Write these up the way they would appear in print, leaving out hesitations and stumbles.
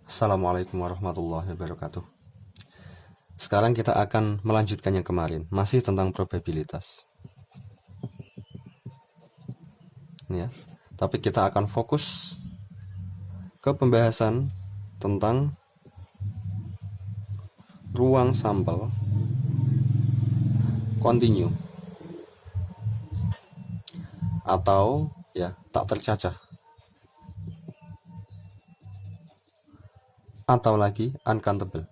Assalamualaikum warahmatullahi wabarakatuh. Sekarang kita akan melanjutkan yang kemarin, masih tentang probabilitas. Ya. Tapi kita akan fokus ke pembahasan tentang ruang sampel kontinu atau ya tak tercacah, atau lagi uncountable.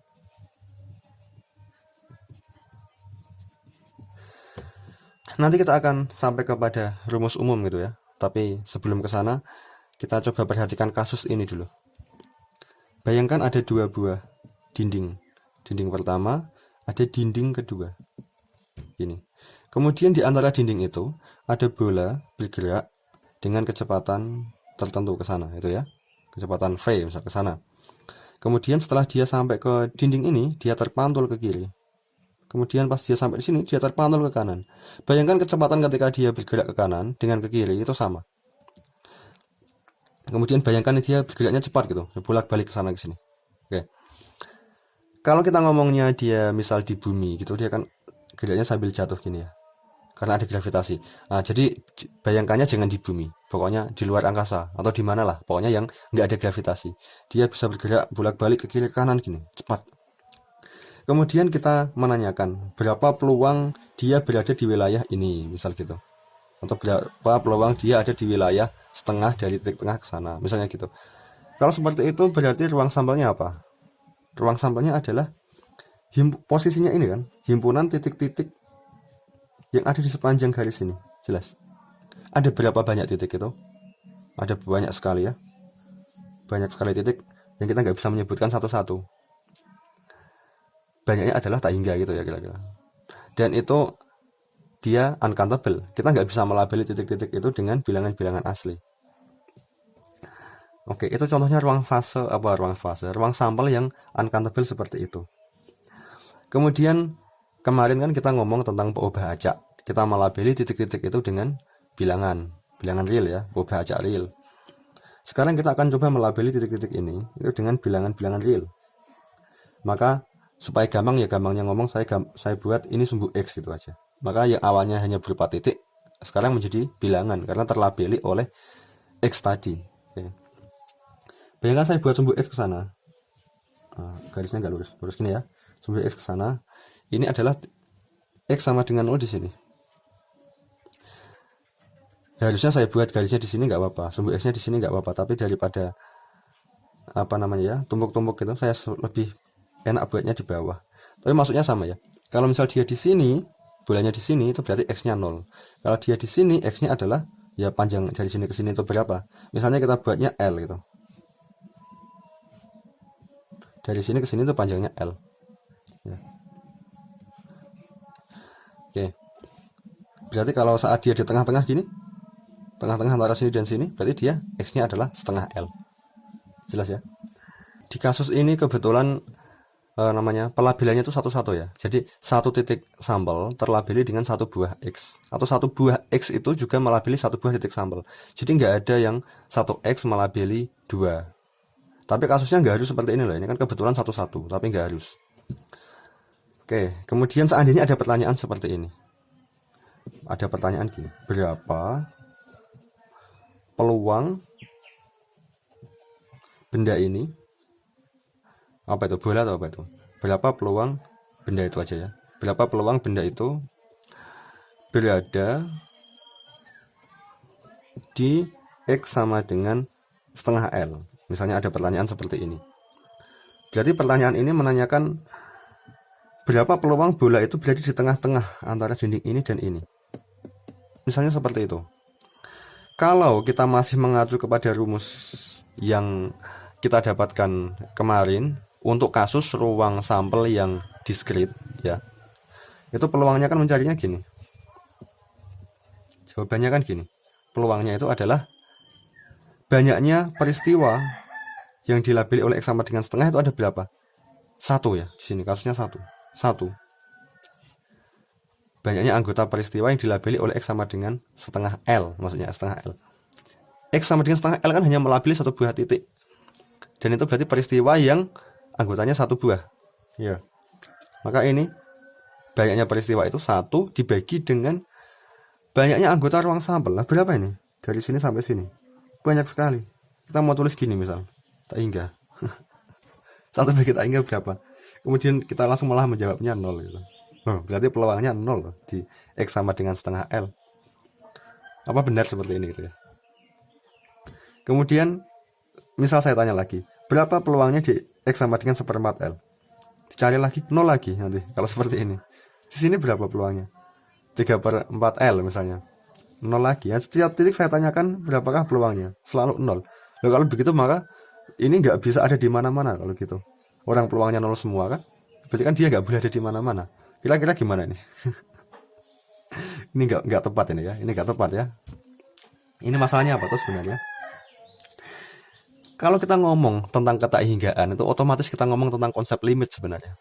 Nanti kita akan sampai kepada rumus umum gitu ya. Tapi sebelum ke sana, kita coba perhatikan kasus ini dulu. Bayangkan ada dua buah dinding. Dinding pertama, ada dinding kedua. Ini. Kemudian di antara dinding itu ada bola bergerak dengan kecepatan tertentu ke sana, itu ya. Kecepatan v misal ke sana. Kemudian setelah dia sampai ke dinding ini, dia terpantul ke kiri. Kemudian pas dia sampai di sini, dia terpantul ke kanan. Bayangkan kecepatan ketika dia bergerak ke kanan dengan ke kiri itu sama. Kemudian bayangkan dia bergeraknya cepat gitu, bolak-balik ke sana ke sini. Oke. Kalau kita ngomongnya dia misal di bumi gitu, dia kan geraknya sambil jatuh gini ya. Karena ada gravitasi. Nah, jadi bayangkannya jangan di bumi, pokoknya di luar angkasa atau di mana lah, pokoknya yang nggak ada gravitasi. Dia bisa bergerak bolak-balik ke kiri ke kanan gini, cepat. Kemudian kita menanyakan berapa peluang dia berada di wilayah ini, misal gitu. Atau berapa peluang dia ada di wilayah setengah dari titik tengah ke sana, misalnya gitu. Kalau seperti itu berarti ruang sampelnya apa? Ruang sampelnya adalah posisinya ini kan, himpunan titik-titik yang ada di sepanjang garis ini, jelas. Ada berapa banyak titik itu? Ada banyak sekali ya. Banyak sekali titik yang kita nggak bisa menyebutkan satu-satu. Banyaknya adalah tak hingga gitu ya kira-kira. Dan itu dia uncountable. Kita nggak bisa melabeli titik-titik itu dengan bilangan-bilangan asli. Oke, itu contohnya ruang sampel yang uncountable seperti itu. Kemudian kemarin kan kita ngomong tentang peubah acak. Kita melabeli titik-titik itu dengan bilangan real ya, peubah acak real. Sekarang kita akan coba melabeli titik-titik ini itu dengan bilangan-bilangan real. Maka supaya gampang ya, gampangnya ngomong saya buat ini sumbu X gitu aja. Maka yang awalnya hanya berupa titik sekarang menjadi bilangan karena terlabeli oleh X tadi. Oke. Bayangkan saya buat sumbu X ke sana. Nah, garisnya nggak lurus gini ya. Sumbu X ke sana. Ini adalah X sama dengan 0 di sini. Ya, harusnya saya buat garisnya di sini nggak apa-apa, sumbu X-nya di sini nggak apa-apa, tapi daripada tumpuk-tumpuk gitu, saya lebih enak buatnya di bawah. Tapi maksudnya sama ya. Kalau misal dia di sini, bolanya di sini itu berarti X-nya 0. Kalau dia di sini, X-nya adalah ya panjang dari sini ke sini itu berapa? Misalnya kita buatnya L gitu. Dari sini ke sini itu panjangnya L. Ya. Oke. Berarti kalau saat dia di tengah-tengah gini, tengah-tengah antara sini dan sini, berarti dia X-nya adalah setengah L. Jelas ya? Di kasus ini kebetulan pelabelannya itu satu-satu ya. Jadi satu titik sampel terlabeli dengan satu buah X, atau satu buah X itu juga melabeli satu buah titik sampel. Jadi nggak ada yang satu X melabeli dua. Tapi kasusnya nggak harus seperti ini loh. Ini kan kebetulan satu-satu, tapi nggak harus. Oke, kemudian seandainya ada pertanyaan seperti ini. Ada pertanyaan gini, berapa peluang benda ini, apa itu, bola atau apa itu, berapa peluang benda itu aja ya, berapa peluang benda itu berada di X sama dengan setengah L. Misalnya ada pertanyaan seperti ini. Jadi pertanyaan ini menanyakan berapa peluang bola itu berada di tengah-tengah antara dinding ini dan ini. Misalnya seperti itu. Kalau kita masih mengacu kepada rumus yang kita dapatkan kemarin untuk kasus ruang sampel yang diskrit ya, itu peluangnya kan mencarinya gini. Jawabannya kan gini. Peluangnya itu adalah banyaknya peristiwa yang dilabeli oleh X sama dengan setengah itu ada berapa? Satu ya, di sini kasusnya satu. Banyaknya anggota peristiwa yang dilabeli oleh X sama dengan setengah L, maksudnya setengah L. X sama dengan setengah L kan hanya melabeli satu buah titik. Dan itu berarti peristiwa yang anggotanya 1 buah. Ya. Maka ini banyaknya peristiwa itu 1 dibagi dengan banyaknya anggota ruang sampel. Nah, berapa ini? Dari sini sampai sini. Banyak sekali. Kita mau tulis gini misal. Tak hingga. 1 bagi tak hingga berapa? Kemudian kita langsung malah menjawabnya 0 gitu. Oh, berarti peluangnya 0 di X sama dengan setengah L. Apa benar seperti ini gitu ya? Kemudian misal saya tanya lagi, berapa peluangnya di X sama dengan 1/4 L? Dicari lagi, 0 lagi nanti kalau seperti ini. Di sini berapa peluangnya? 3/4 L misalnya. 0 lagi ya. Setiap titik saya tanyakan berapakah peluangnya? Selalu 0. Loh, kalau begitu maka ini nggak bisa ada di mana-mana kalau gitu. Orang peluangnya 0 semua kan? Berarti kan dia nggak boleh ada di mana-mana. Kira-kira gimana nih? Ini nggak tepat ini ya. Ini nggak tepat ya. Ini masalahnya apa tuh sebenarnya? Kalau kita ngomong tentang ketakhinggaan itu otomatis kita ngomong tentang konsep limit sebenarnya.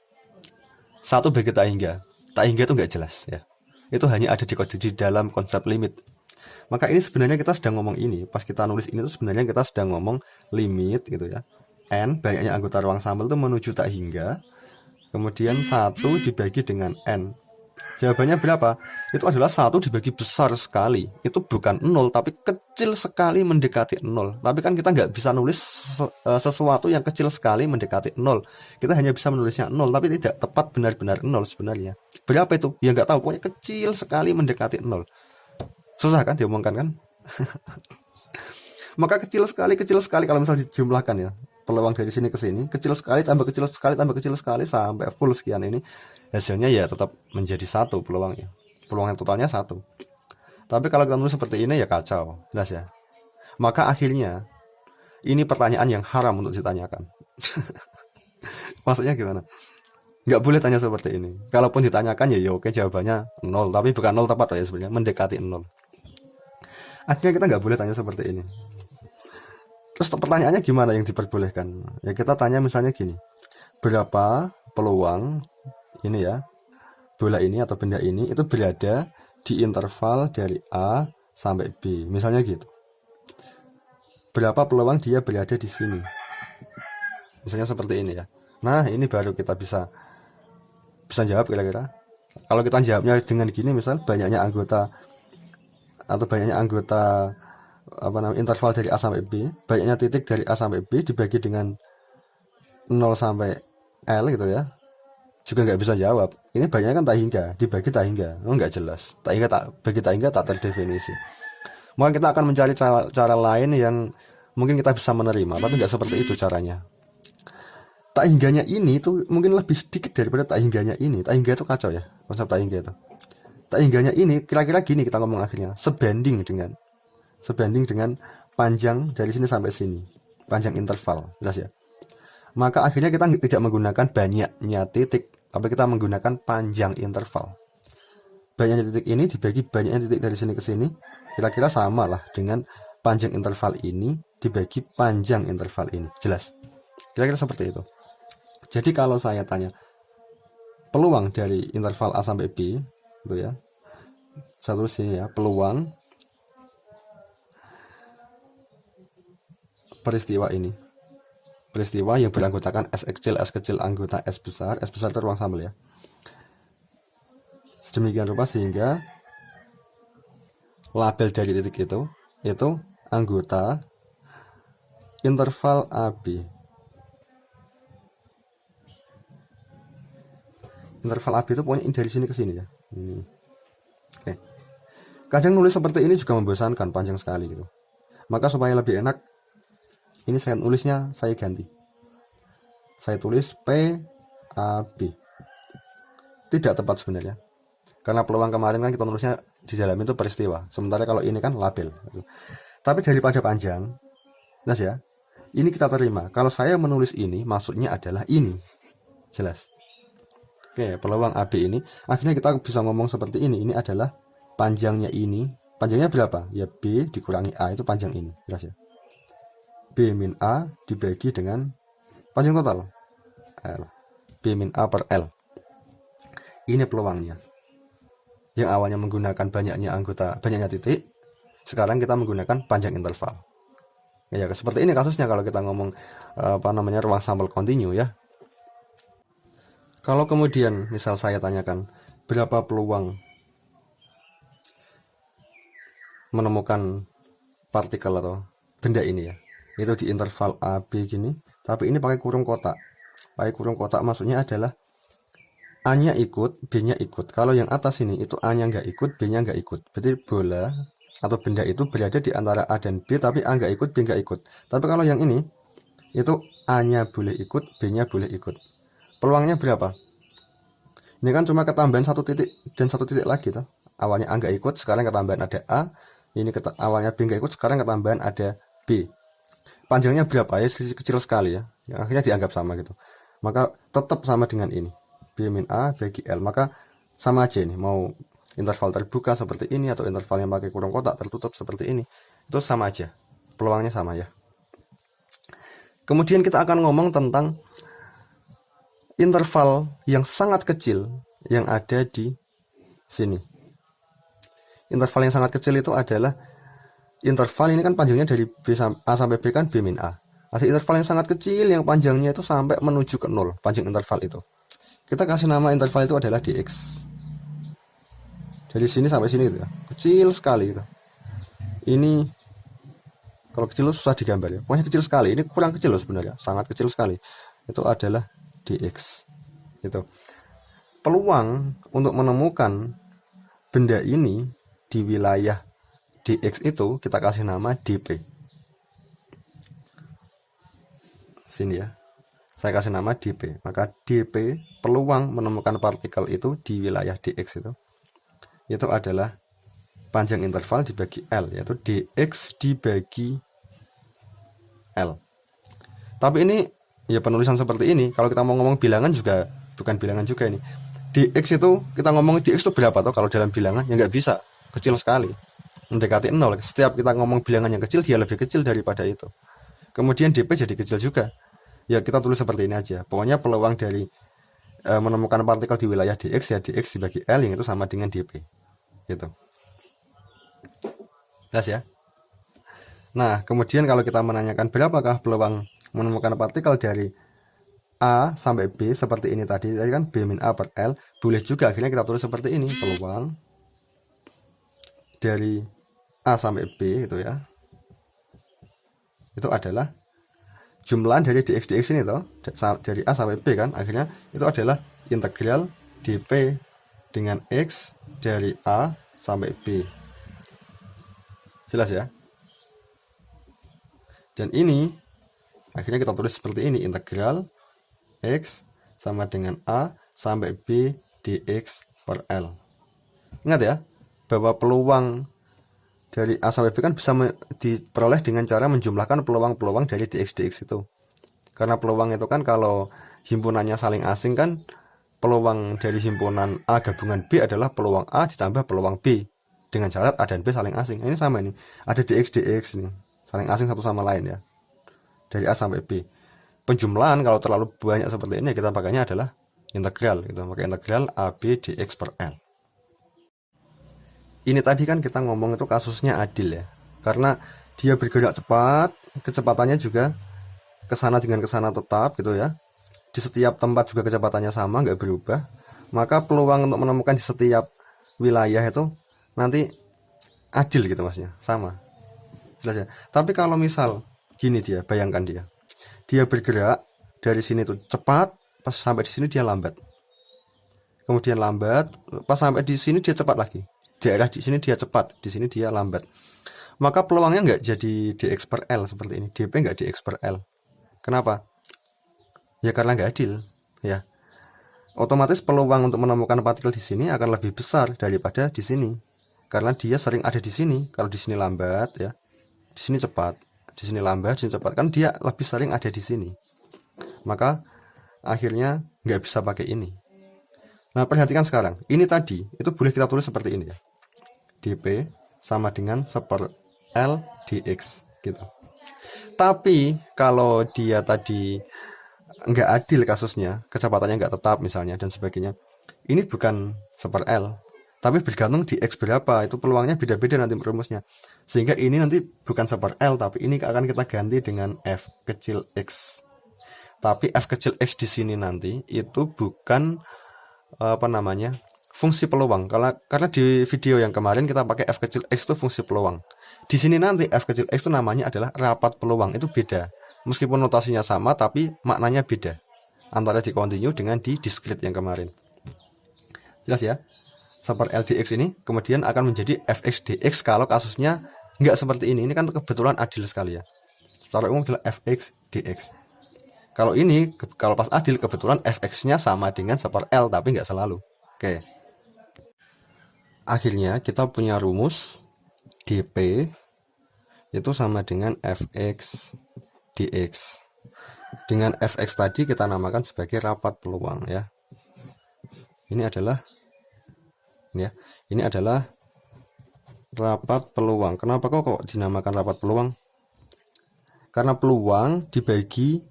1 bagi tak hingga itu nggak jelas ya. Itu hanya ada di dalam konsep limit. Maka ini sebenarnya kita sedang ngomong ini. Pas kita nulis ini tuh sebenarnya kita sedang ngomong limit gitu ya. N banyaknya anggota ruang sampel itu menuju tak hingga. Kemudian 1 dibagi dengan N. Jawabannya berapa? Itu adalah 1 dibagi besar sekali. Itu bukan 0, tapi kecil sekali mendekati 0. Tapi kan kita nggak bisa nulis sesuatu yang kecil sekali mendekati 0. Kita hanya bisa menulisnya 0, tapi tidak tepat benar-benar 0 sebenarnya. Berapa itu? Ya nggak tahu, pokoknya kecil sekali mendekati 0. Susah kan diomongkan kan? Maka kecil sekali kalau misal dijumlahkan ya. Peluang dari sini ke sini, kecil sekali, tambah kecil sekali, tambah kecil sekali, sampai full sekian ini. Hasilnya ya tetap menjadi 1 peluangnya. Peluang yang totalnya 1. Tapi kalau kita nulis seperti ini ya kacau. Jelas ya. Maka akhirnya, ini pertanyaan yang haram untuk ditanyakan. Maksudnya gimana? Nggak boleh tanya seperti ini. Kalaupun ditanyakan ya oke, jawabannya 0. Tapi bukan 0 tepat ya sebenarnya, mendekati 0. Akhirnya kita nggak boleh tanya seperti ini. Terus pertanyaannya gimana yang diperbolehkan? Ya kita tanya misalnya gini, berapa peluang ini ya, bola ini atau benda ini itu berada di interval dari A sampai B, misalnya gitu. Berapa peluang dia berada di sini? Misalnya seperti ini ya. Nah ini baru kita bisa jawab kira-kira. Kalau kita jawabnya dengan gini, misal banyaknya anggota interval dari A sampai B, banyaknya titik dari A sampai B dibagi dengan 0 sampai L gitu ya, juga nggak bisa jawab. Ini banyaknya kan tak hingga, dibagi tak hingga, nggak jelas. Bagi tak hingga tak terdefinisi. Maka kita akan mencari cara lain yang mungkin kita bisa menerima, tapi nggak seperti itu caranya. Tak hingganya ini tuh mungkin lebih sedikit daripada tak hingganya ini. Tak hingga itu kacau ya, konsep tak hingga itu. Tak hingganya ini kira-kira gini kita ngomong akhirnya, sebanding dengan panjang dari sini sampai sini, panjang interval, jelas ya. Maka akhirnya kita tidak menggunakan banyaknya titik, tapi kita menggunakan panjang interval. Banyaknya titik ini dibagi banyaknya titik dari sini ke sini, kira-kira sama lah dengan panjang interval ini dibagi panjang interval ini, jelas. Kira-kira seperti itu. Jadi kalau saya tanya peluang dari interval A sampai B, gitu ya, saya tulis sini ya, peluang peristiwa ini, peristiwa yang beranggotakan S kecil anggota S besar itu ruang sampel ya, sedemikian rupa sehingga label dari titik itu anggota interval AB. Interval AB itu pokoknya dari sini ke sini ya. Oke. Kadang nulis seperti ini juga membosankan, panjang sekali gitu. Maka supaya lebih enak, ini saya nulisnya saya ganti. Saya tulis PAB. Tidak tepat sebenarnya. Karena peluang kemarin kan kita nulisnya di dalam itu peristiwa. Sementara kalau ini kan label. Tapi daripada panjang, jelas ya. Ini kita terima. Kalau saya menulis ini, maksudnya adalah ini. Jelas. Oke, peluang AB ini. Akhirnya kita bisa ngomong seperti ini. Ini adalah panjangnya ini. Panjangnya berapa? Ya B dikurangi A, itu panjang ini. Jelas ya. B min A dibagi dengan panjang total L. B min A per L. Ini peluangnya. Yang awalnya menggunakan banyaknya titik, sekarang kita menggunakan panjang interval. Ya seperti ini kasusnya kalau kita ngomong ruang sampel kontinu ya. Kalau kemudian misal saya tanyakan berapa peluang menemukan partikel atau benda ini ya, itu di interval A B gini, tapi ini pakai kurung kotak. Pakai kurung kotak maksudnya adalah A-nya ikut, B-nya ikut. Kalau yang atas ini itu A-nya nggak ikut, B-nya nggak ikut. Berarti bola atau benda itu berada di antara A dan B, tapi A nggak ikut, B nggak ikut. Tapi kalau yang ini itu A-nya boleh ikut, B-nya boleh ikut. Peluangnya berapa? Ini kan cuma ketambahan satu titik dan satu titik lagi tuh. Awalnya A nggak ikut, sekarang ketambahan ada A. Ini awalnya B nggak ikut, sekarang ketambahan ada B. Panjangnya berapa ya? Kecil sekali ya. Yang akhirnya dianggap sama gitu. Maka tetap sama dengan ini. B min A bagi L. Maka sama aja ini. Mau interval terbuka seperti ini atau interval yang pakai kurung kotak tertutup seperti ini. Itu sama aja. Peluangnya sama ya. Kemudian kita akan ngomong tentang interval yang sangat kecil yang ada di sini. Interval yang sangat kecil itu adalah interval ini kan panjangnya dari A sampai B kan B min A. Ada interval yang sangat kecil yang panjangnya itu sampai menuju ke 0, panjang interval itu. Kita kasih nama interval itu adalah dx. Dari sini sampai sini itu ya, kecil sekali gitu. Ini kalau kecil susah digambar ya. Pokoknya kecil sekali. Ini kurang kecil loh sebenarnya, sangat kecil sekali. Itu adalah dx. Itu. Peluang untuk menemukan benda ini di wilayah dx itu kita kasih nama dp. Sini ya. Saya kasih nama dp. Maka dp peluang menemukan partikel itu di wilayah dx itu adalah panjang interval dibagi L, yaitu dx dibagi L. Tapi ini ya penulisan seperti ini. Kalau kita mau ngomong bilangan juga bukan bilangan juga ini. Dx itu kita ngomong dx itu berapa toh kalau dalam bilangan? Ya nggak bisa, kecil sekali, mendekati 0. Setiap kita ngomong bilangan yang kecil dia lebih kecil daripada itu. Kemudian dp jadi kecil juga. Ya kita tulis seperti ini aja. Pokoknya peluang dari menemukan partikel di wilayah dx ya dx dibagi L yang itu sama dengan dp. Gitu. Jelas ya? Nah, kemudian kalau kita menanyakan berapakah peluang menemukan partikel dari A sampai B seperti ini tadi kan B min A per L, boleh juga akhirnya kita tulis seperti ini, peluang dari A sampai B itu ya. Itu adalah jumlah dari dx ini toh, dari A sampai B kan, akhirnya itu adalah integral dp dengan x dari A sampai B. Jelas ya? Dan ini akhirnya kita tulis seperti ini, integral x sama dengan A sampai B dx per L. Ingat ya, bahwa peluang dari A sampai B kan bisa diperoleh dengan cara menjumlahkan peluang-peluang dari dx itu. Karena peluang itu kan kalau himpunannya saling asing kan, peluang dari himpunan A gabungan B adalah peluang A ditambah peluang B. Dengan syarat A dan B saling asing. Ini sama ini. Ada dx ini. Saling asing satu sama lain ya. Dari A sampai B. Penjumlahan kalau terlalu banyak seperti ini kita pakainya adalah integral gitu. Maka integral AB dx per L. Ini tadi kan kita ngomong itu kasusnya adil ya. Karena dia bergerak cepat, kecepatannya juga kesana dengan kesana tetap gitu ya. Di setiap tempat juga kecepatannya sama, nggak berubah. Maka peluang untuk menemukan di setiap wilayah itu nanti adil gitu maksudnya, sama. Jelas ya. Tapi kalau misal gini dia, bayangkan dia bergerak dari sini tuh cepat, pas sampai di sini dia lambat. Kemudian lambat, pas sampai di sini dia cepat lagi. Daerah di sini dia cepat, di sini dia lambat. Maka peluangnya nggak jadi dx per L seperti ini, dp nggak dx per L. Kenapa? Ya karena nggak adil, ya. Otomatis peluang untuk menemukan partikel di sini akan lebih besar daripada di sini, karena dia sering ada di sini. Kalau di sini lambat, ya, di sini cepat, di sini lambat, di sini cepat, kan dia lebih sering ada di sini. Maka akhirnya nggak bisa pakai ini. Nah perhatikan sekarang, ini tadi itu boleh kita tulis seperti ini ya. dp sama dengan 1/L dx gitu. Tapi kalau dia tadi nggak adil kasusnya, kecepatannya nggak tetap misalnya dan sebagainya, ini bukan 1/L, tapi bergantung di X berapa, itu peluangnya beda-beda nanti rumusnya. Sehingga ini nanti bukan seper L, tapi ini akan kita ganti dengan F kecil X. Tapi F kecil X di sini nanti itu bukan fungsi peluang. Karena di video yang kemarin kita pakai F kecil X itu fungsi peluang. Di sini nanti F kecil X itu namanya adalah rapat peluang. Itu beda. Meskipun notasinya sama, tapi maknanya beda antara di continue dengan di discrete yang kemarin. Jelas ya? Seper L dx ini kemudian akan menjadi Fx dx kalau kasusnya nggak seperti ini. Ini kan kebetulan adil sekali ya. Secara umum adalah Fx dx. Kalau ini, kalau pas adil kebetulan Fx-nya sama dengan seper L, tapi nggak selalu. Oke. Akhirnya kita punya rumus dp itu sama dengan Fx dx. Dengan Fx tadi kita namakan sebagai rapat peluang ya. Ini adalah rapat peluang. Kenapa kok dinamakan rapat peluang? Karena peluang dibagi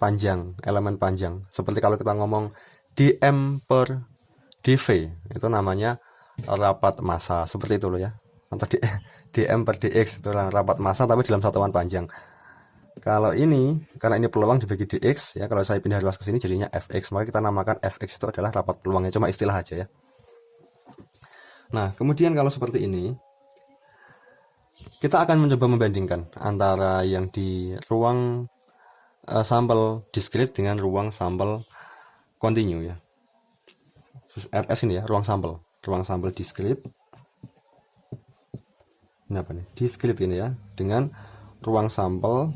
panjang, elemen panjang. Seperti kalau kita ngomong dm per dv, itu namanya rapat massa. Seperti itu loh ya. Atau dm per dx itu rapat massa tapi dalam satuan panjang. Kalau ini, karena ini peluang dibagi dx ya, kalau saya pindah ruas ke sini jadinya fx, maka kita namakan fx itu adalah rapat peluangnya, cuma istilah aja ya. Nah, kemudian kalau seperti ini, kita akan mencoba membandingkan antara yang di ruang sampel discrete dengan ruang sampel continue ya. RS ini ya, ruang sampel discrete. Ini apa nih? Discrete ini ya, dengan ruang sampel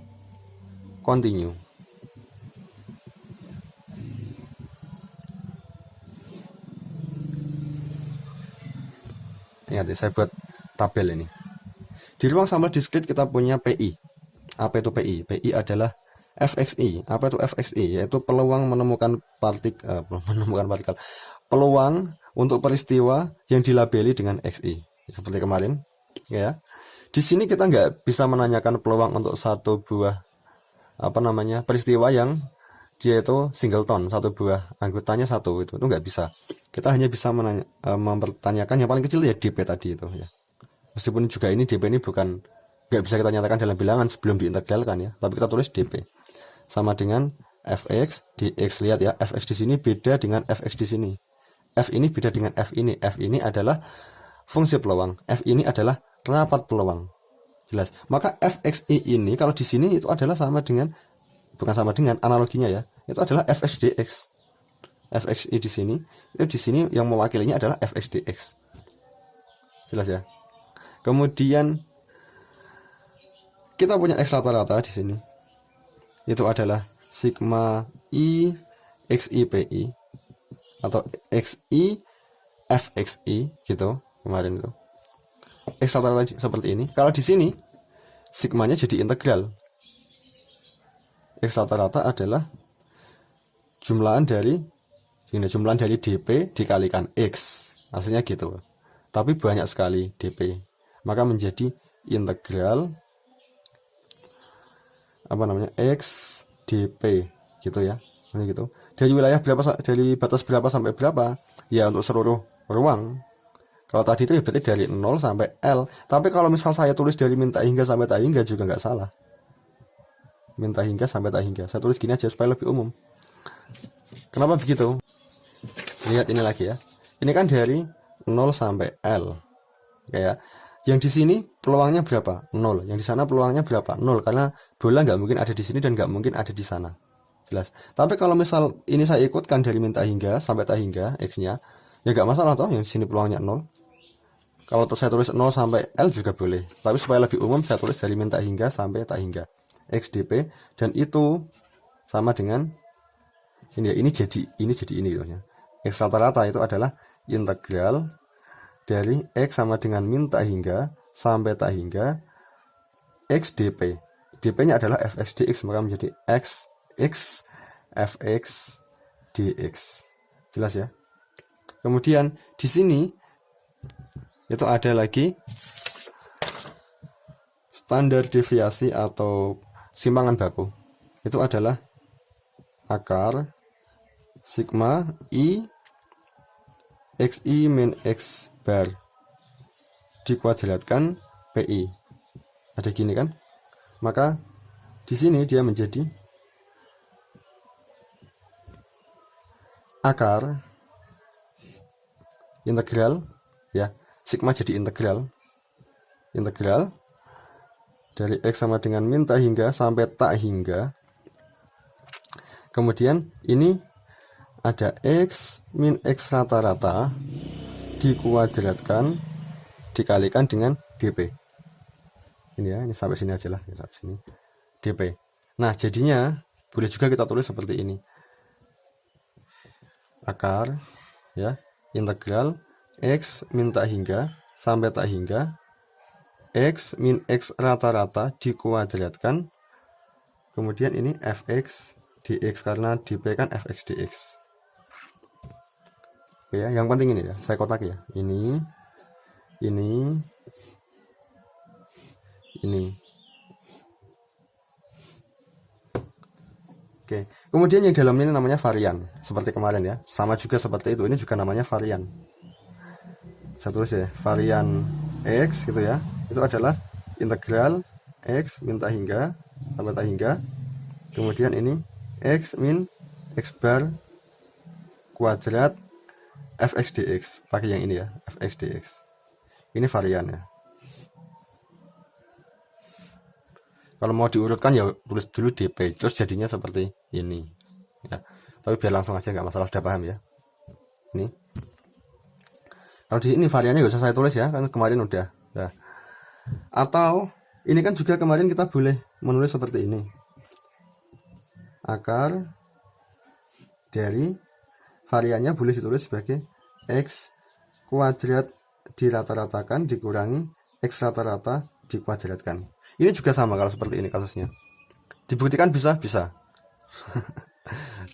continue. Ingat ya, saya buat tabel ini. Di ruang sampel discrete kita punya PI. Apa itu PI? PI adalah FXI. Apa itu FXI? Yaitu peluang menemukan partikel. Peluang untuk peristiwa yang dilabeli dengan XI. Seperti kemarin, ya. Di sini kita nggak bisa menanyakan peluang untuk satu buah peristiwa yang dia itu singleton, satu buah anggotanya satu, itu nggak bisa. Kita hanya bisa mempertanyakan yang paling kecil ya dp tadi itu ya. Meskipun juga ini dp ini nggak bisa kita nyatakan dalam bilangan sebelum diintegralkan ya, tapi kita tulis dp sama dengan fx dx. Lihat ya, fx di sini beda dengan fx di sini. F ini beda dengan f ini. F ini adalah fungsi peluang, f ini adalah rapat peluang. Jelas. Maka fxi ini kalau di sini itu adalah bukan sama dengan analoginya ya. Itu adalah fx dx. Fxi di sini yang mewakilinya adalah fx dx. Jelas ya. Kemudian kita punya x rata-rata di sini. Itu adalah sigma i xi pi atau xi fxi gitu kemarin itu. X rata-rata seperti ini. Kalau di sini sigmanya jadi integral. X rata-rata adalah jumlahan dari dp dikalikan x. Hasilnya gitu. Tapi banyak sekali dp. Maka menjadi integral x dp gitu ya. Ini gitu. Dari wilayah berapa, dari batas berapa sampai berapa? Ya untuk seluruh ruang. Kalau tadi itu ya berarti dari 0 sampai L. Tapi kalau misal saya tulis dari minta hingga sampai tak hingga juga nggak salah. Minta hingga sampai tak hingga. Saya tulis gini aja supaya lebih umum. Kenapa begitu? Lihat ini lagi ya. Ini kan dari 0 sampai L. Kayak yang di sini peluangnya berapa? 0. Yang di sana peluangnya berapa? 0. Karena bola nggak mungkin ada di sini dan nggak mungkin ada di sana. Jelas. Tapi kalau misal ini saya ikutkan dari minta hingga sampai tak hingga X-nya, ya nggak masalah toh, yang di sini peluangnya 0. Kalau saya tulis 0 sampai L juga boleh. Tapi supaya lebih umum saya tulis dari minta hingga sampai tak hingga. X dp, dan itu sama dengan ini ya, ini jadi ini gitu ya. X rata-rata itu adalah integral dari X sama dengan minta hingga sampai tak hingga X dp. dp-nya adalah fx dx, maka menjadi x fx dx. Jelas ya? Kemudian di sini itu ada lagi standar deviasi atau simpangan baku. Itu adalah akar sigma i xi min x bar dikuadratkan pi. Ada gini kan? Maka di sini dia menjadi akar integral ya, sigma jadi integral dari x sama dengan min tak hingga sampai tak hingga. Kemudian ini ada x min x rata-rata dikuadratkan dikalikan dengan dp. Ini ya, ini sampai sini aja lah, sampai sini dp. Nah, jadinya boleh juga kita tulis seperti ini. Akar ya, integral x min tak hingga sampai tak hingga x min x rata-rata dikuadratkan, kemudian ini fx dx karena dp kan fx dx. Oke ya, yang penting ini ya, saya kotak ya. Ini. Oke, kemudian yang dalam ini namanya varian, seperti kemarin ya, sama juga seperti itu. Ini juga namanya varian. Saya tulis ya, varian x gitu ya. Itu adalah integral x min tak hingga sampai tak hingga. Kemudian ini x min x bar kuadrat fx dx, pakai yang ini ya, fx dx. Ini varian ya. Kalau mau diurutkan ya tulis dulu dp, terus jadinya seperti ini ya. Tapi biar langsung aja, nggak masalah, sudah paham ya. Ini kalau di ini variannya nggak usah saya tulis ya, kan kemarin udah. Nah, atau ini kan juga kemarin kita boleh menulis seperti ini, akar dari variannya boleh ditulis sebagai x kuadrat dirata-ratakan dikurangi x rata-rata dikuadratkan. Ini juga sama kalau seperti ini kasusnya. Dibuktikan bisa.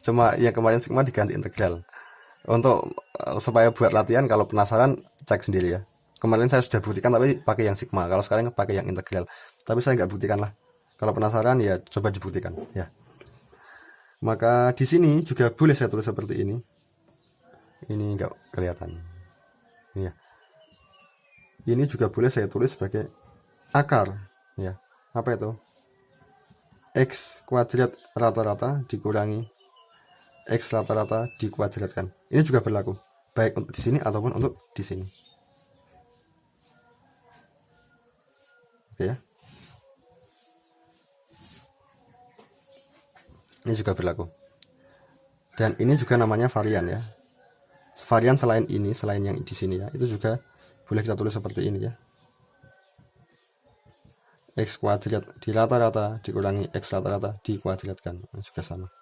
Cuma yang kemarin sigma diganti integral. Untuk supaya buat latihan, kalau penasaran cek sendiri ya. Kemarin saya sudah buktikan tapi pakai yang sigma. Kalau sekarang pakai yang integral. Tapi saya nggak buktikan lah. Kalau penasaran ya coba dibuktikan ya. Maka di sini juga boleh saya tulis seperti ini. Ini nggak kelihatan. Ini ya. Ini juga boleh saya tulis sebagai akar ya. Apa itu? X kuadrat rata-rata dikurangi x rata-rata dikuadratkan. Ini juga berlaku baik untuk di sini ataupun untuk di sini. Oke ya. Ini juga berlaku. Dan ini juga namanya varian ya. Varian selain ini, selain yang di sini ya, itu juga boleh kita tulis seperti ini ya. X kuadrat di rata-rata dikurangi x rata-rata dikuadratkan, juga sama.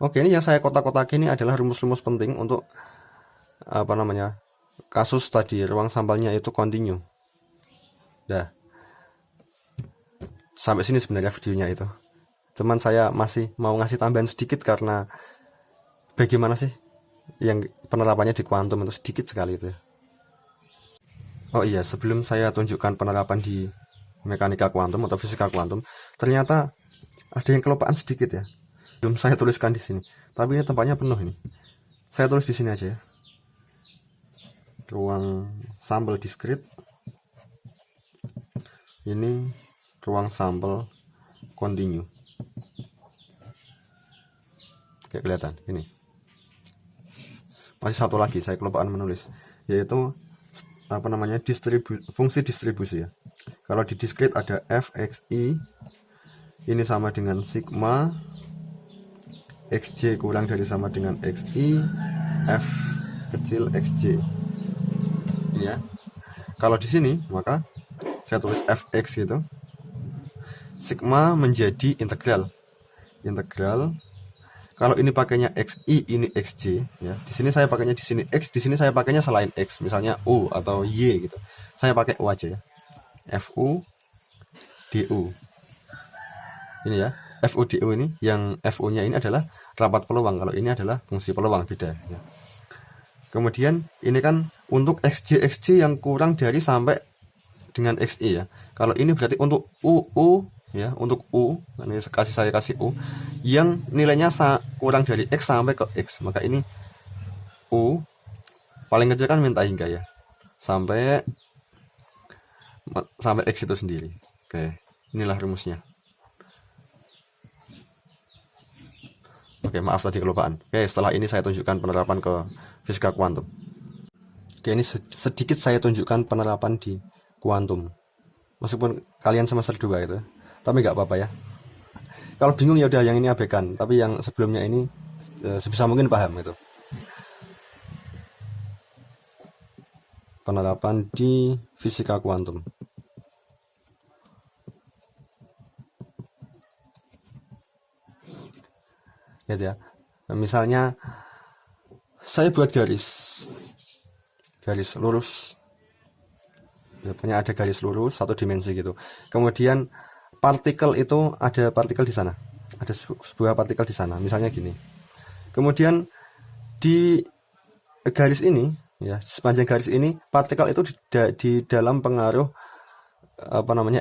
Oke, ini yang saya kotak-kotak ini adalah rumus-rumus penting untuk apa namanya, kasus tadi ruang sampelnya itu kontinu. Nah, sampai sini sebenarnya videonya itu. Cuman saya masih mau ngasih tambahan sedikit karena bagaimana sih yang penerapannya di kuantum itu sedikit sekali itu ya. Oh iya, sebelum saya tunjukkan penerapan di mekanika kuantum atau fisika kuantum, ternyata ada yang kelupaan sedikit ya. Belum saya tuliskan di sini, tapi ini tempatnya penuh ini. Saya tulis di sini aja ya. Ruang sampel diskrit. Ini ruang sampel kontinu. Kayak kelihatan ini. Masih satu lagi saya kelupaan menulis, yaitu apa namanya, fungsi distribusi ya. Kalau di diskrit ada fxi, ini sama dengan sigma xj kurang dari sama dengan xi f kecil xj. Ini ya. Kalau di sini maka saya tulis fx gitu, sigma menjadi integral. Kalau ini pakainya xi, ini xj ya. Di sini saya pakainya di sini x, di sini saya pakainya selain x, misalnya u atau y gitu. Saya pakai u aja ya. Fu du. Ini ya. Fu du ini, yang fu-nya ini adalah rapat peluang, kalau ini adalah fungsi peluang, beda ya. Kemudian ini kan untuk xj yang kurang dari sampai dengan xi ya. Kalau ini berarti untuk u ya, untuk u, ini saya kasih u yang nilainya kurang dari x sampai ke x, maka ini u paling kecil kan minta hingga ya, sampai X itu sendiri. Oke, inilah rumusnya. Oke, maaf tadi kelupaan. Oke, setelah ini saya tunjukkan penerapan ke fisika kuantum. Oke, ini sedikit saya tunjukkan penerapan di kuantum. Meskipun kalian semester 2 itu, tapi nggak apa-apa ya. Kalau bingung ya udah yang ini abaikan, tapi yang sebelumnya ini sebisa mungkin paham itu. Penerapan di fisika kuantum. Lihat ya. Misalnya saya buat garis lurus. Biasanya ada garis lurus satu dimensi gitu. Kemudian partikel itu ada partikel di sana. Ada sebuah partikel di sana. Misalnya gini. Kemudian di garis ini ya, sepanjang garis ini partikel itu di dalam pengaruh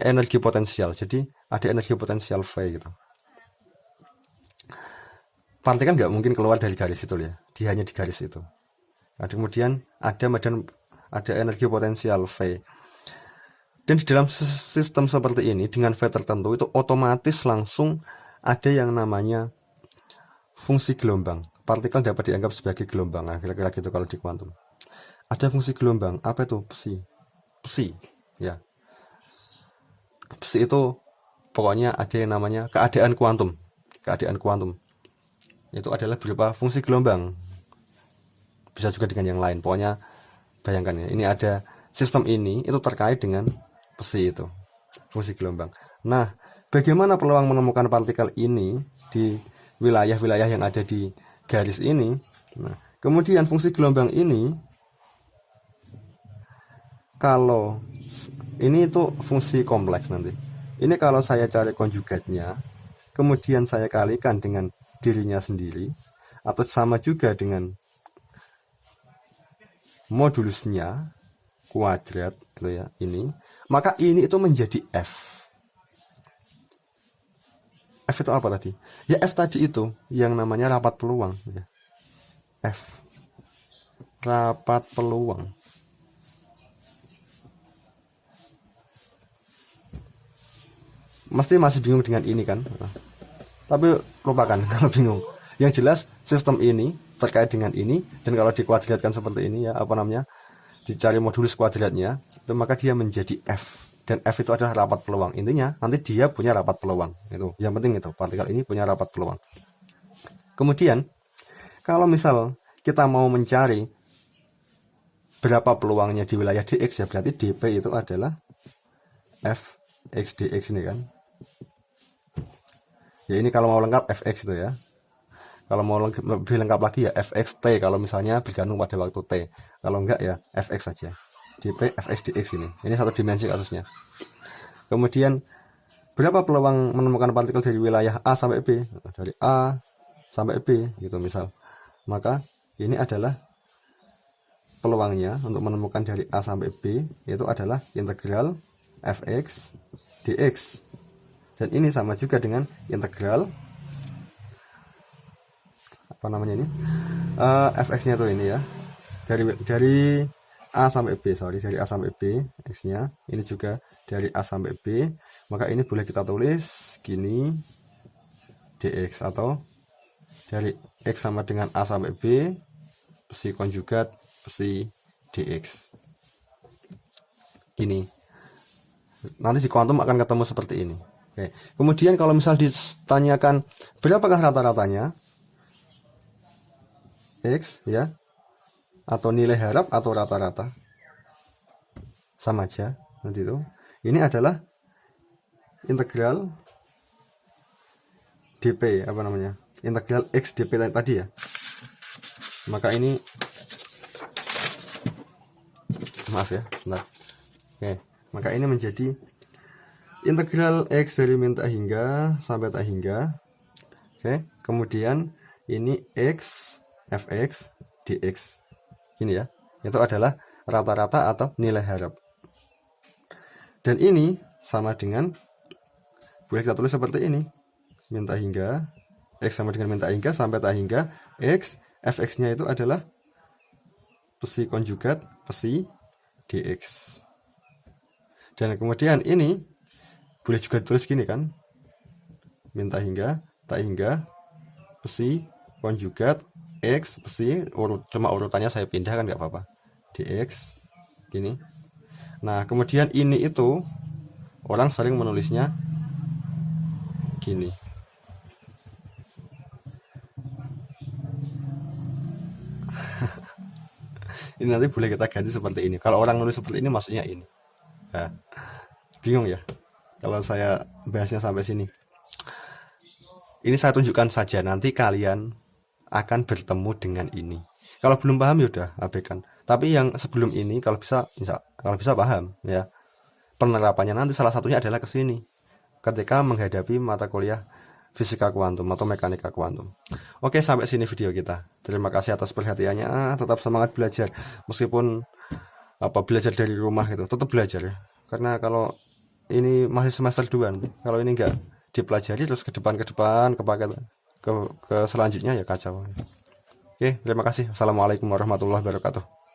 energi potensial. Jadi ada energi potensial V gitu. Partikel nggak mungkin keluar dari garis itu ya, dia hanya di garis itu. Nah, kemudian ada energi potensial V. Dan di dalam sistem seperti ini dengan V tertentu itu otomatis langsung ada yang namanya fungsi gelombang. Partikel dapat dianggap sebagai gelombang. Nah, kira-kira gitu kalau di kuantum. Ada fungsi gelombang. Apa itu? Psi. Ya. Psi itu pokoknya ada yang namanya keadaan kuantum. Keadaan kuantum. Itu adalah berupa fungsi gelombang. Bisa juga dengan yang lain. Pokoknya bayangkan ya, ini ada sistem ini itu terkait dengan psi itu, fungsi gelombang. Nah, bagaimana peluang menemukan partikel ini di wilayah-wilayah yang ada di garis ini? Nah, kemudian fungsi gelombang ini, kalau ini itu fungsi kompleks nanti. Ini kalau saya cari konjugatnya, kemudian saya kalikan dengan dirinya sendiri, atau sama juga dengan modulusnya kuadrat gitu ya, ini, maka ini itu menjadi F. F itu apa tadi? Ya F tadi itu yang namanya rapat peluang ya. F rapat peluang. Mesti masih bingung dengan ini kan? Tapi lupakan kalau bingung. Yang jelas sistem ini terkait dengan ini, dan kalau dikuadratkan seperti ini ya, dicari modulus kuadratnya, itu maka dia menjadi F. Dan F itu adalah rapat peluang. Intinya nanti dia punya rapat peluang. Itu yang penting, itu partikel ini punya rapat peluang. Kemudian kalau misal kita mau mencari berapa peluangnya di wilayah dx ya, berarti dp itu adalah f x dx ini kan. Ya ini kalau mau lengkap fx itu ya. Kalau mau lebih lengkap lagi ya fxt kalau misalnya bergantung pada waktu t. Kalau enggak ya fx saja. dp fx dx ini. Ini satu dimensi kasusnya. Kemudian berapa peluang menemukan partikel dari wilayah A sampai B? Dari A sampai B gitu misal. Maka ini adalah peluangnya untuk menemukan dari A sampai B, itu adalah integral fx dx. Dan ini sama juga dengan integral fx-nya tuh ini ya. Dari A sampai B, dari A sampai B x-nya, ini juga dari A sampai B. Maka ini boleh kita tulis gini dx, atau dari x sama dengan A sampai B psi konjugat psi dx. Ini nanti di kuantum akan ketemu seperti ini. Oke. Kemudian kalau misal ditanyakan berapakah rata-ratanya x ya, atau nilai harap atau rata-rata, sama aja nanti itu. Ini adalah integral dp, integral x dp tadi ya. Maka ini maaf ya, bentar. Oke, maka ini menjadi integral x dari min tak hingga sampai tak hingga. Oke, kemudian ini x fx dx. Ini ya, itu adalah rata-rata atau nilai harap. Dan ini sama dengan, boleh kita tulis seperti ini, min tak hingga, x sama dengan min tak hingga sampai tak hingga, x fx nya itu adalah psi konjugat psi dx. Dan kemudian ini boleh juga tulis gini kan, min tak hingga psi konjugat x psi cuma urutannya saya pindah kan nggak apa-apa, dx gini. Nah kemudian ini itu orang sering menulisnya gini. Ini nanti boleh kita ganti seperti ini. Kalau orang nulis seperti ini maksudnya ini. Nah, bingung ya kalau saya bahasnya sampai sini. Ini saya tunjukkan saja, nanti kalian akan bertemu dengan ini. Kalau belum paham ya udah abaikan. Tapi yang sebelum ini kalau bisa paham ya. Penerapannya nanti salah satunya adalah ke sini. Ketika menghadapi mata kuliah fisika kuantum atau mekanika kuantum. Oke, sampai sini video kita. Terima kasih atas perhatiannya. Tetap semangat belajar. Meskipun belajar dari rumah gitu, tetap belajar ya. Karena kalau ini masih semester 2, kalau ini enggak dipelajari terus ke depan kepake ke selanjutnya ya kacau. Oke, terima kasih. Assalamualaikum warahmatullahi wabarakatuh.